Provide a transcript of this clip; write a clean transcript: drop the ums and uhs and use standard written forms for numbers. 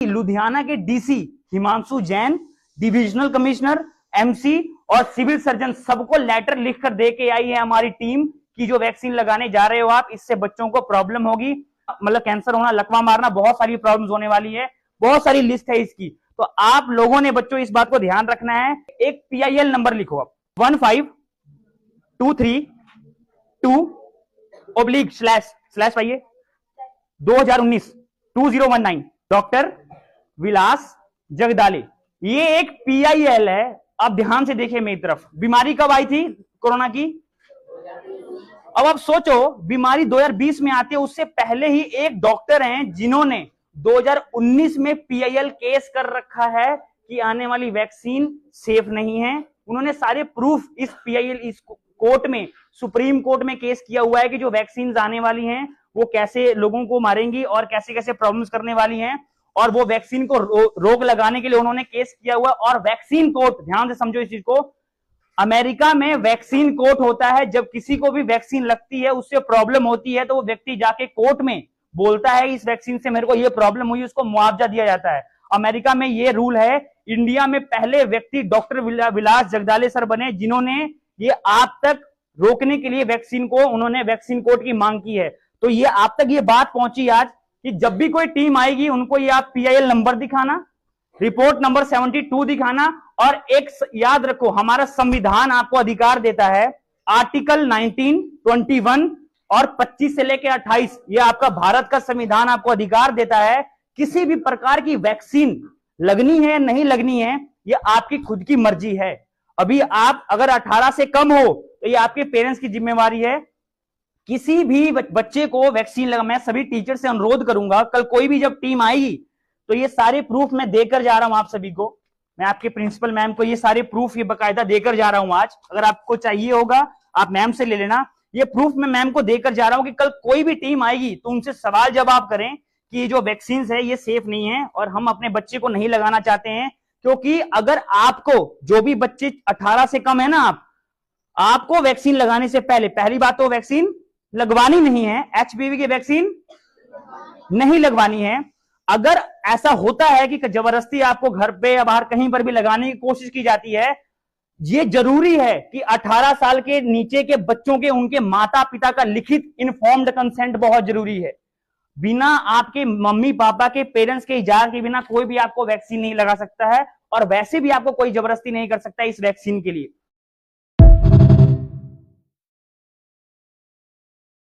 लुधियाना के DC Himanshu Jain, divisional commissioner, MC और civil surgeon सबको लेटर लिखकर दे के आई है हमारी टीम कि जो वैक्सीन लगाने जा रहे हो आप, इससे बच्चों को प्रॉब्लम होगी, मतलब कैंसर होना, लकवा मारना, बहुत सारी प्रॉब्लम्स होने वाली है, बहुत सारी लिस्ट है इसकी। तो आप लोगों ने बच्चों इस बात को ध्यान रखना है। एक PIL नंबर लिखो आप 15232// पाइए 2019 2019 डॉक्टर विलास जगदाले, ये एक PIL है। आप ध्यान से देखिए मेरी तरफ। बीमारी कब आई थी कोरोना की? अब आप सोचो, बीमारी 2020 में आती है, उससे पहले ही एक डॉक्टर हैं जिन्होंने 2019 में PIL केस कर रखा है कि आने वाली वैक्सीन सेफ नहीं है। उन्होंने सारे प्रूफ इस PIL इस कोर्ट में, सुप्रीम कोर्ट में केस किया हुआ है कि जो वैक्सीन आने वाली हैं वो कैसे लोगों को मारेंगी और कैसे कैसे प्रॉब्लम्स करने वाली हैं, और वो वैक्सीन को रोक लगाने के लिए उन्होंने केस किया हुआ। और वैक्सीन कोर्ट, ध्यान से समझो इस चीज को, अमेरिका में वैक्सीन कोर्ट होता है। जब किसी को भी वैक्सीन लगती है, उससे प्रॉब्लम होती है, तो वो व्यक्ति जाके कोर्ट में बोलता है इस वैक्सीन से मेरे को ये प्रॉब्लम हुई, उसको मुआवजा दिया जाता है। अमेरिका में ये रूल है। इंडिया में पहले व्यक्ति डॉक्टर विलास जगदाले सर बने जिन्होंने ये आप तक रोकने के लिए वैक्सीन को, उन्होंने वैक्सीन कोर्ट की मांग की है। तो ये आप तक ये बात पहुंची आज कि जब भी कोई टीम आएगी उनको ये आप PIL नंबर दिखाना, रिपोर्ट नंबर 72 दिखाना, और एक याद रखो, हमारा संविधान आपको अधिकार देता है, आर्टिकल 19, 21 और 25 से लेकर 28, ये आपका भारत का संविधान आपको अधिकार देता है। किसी भी प्रकार की वैक्सीन लगनी है नहीं लगनी है, ये आपकी खुद की मर्जी है। अभी आप अगर 18 से कम हो तो ये आपके पेरेंट्स की जिम्मेवारी है। किसी भी बच्चे को वैक्सीन लगा, मैं सभी टीचर से अनुरोध करूंगा, कल कोई भी जब टीम आएगी तो ये सारे प्रूफ मैं देकर जा रहा हूं आप सभी को। मैं आपके प्रिंसिपल मैम को ये सारे प्रूफ ये बकायदा देकर जा रहा हूं आज। अगर आपको चाहिए होगा आप मैम से ले लेना। ये प्रूफ मैं मैम को देकर जा रहा हूं कि कल कोई भी टीम आएगी तो उनसे सवाल जवाब करें कि ये जो वैक्सीन है ये सेफ नहीं है और हम अपने बच्चे को नहीं लगाना चाहते हैं। क्योंकि अगर आपको, जो भी बच्चे 18 से कम है ना, आपको वैक्सीन लगाने से पहले, पहली बात तो वैक्सीन लगवानी नहीं है, HPV की वैक्सीन नहीं लगवानी है। अगर ऐसा होता है कि जबरदस्ती आपको घर पे या बाहर कहीं पर भी लगाने की कोशिश की जाती है, ये जरूरी है कि 18 साल के नीचे के बच्चों के, उनके माता पिता का लिखित इन्फॉर्म्ड कंसेंट बहुत जरूरी है। बिना आपके मम्मी पापा के, पेरेंट्स के इजाजत के बिना कोई भी आपको वैक्सीन नहीं लगा सकता है, और वैसे भी आपको कोई जबरदस्ती नहीं कर सकता इस वैक्सीन के लिए।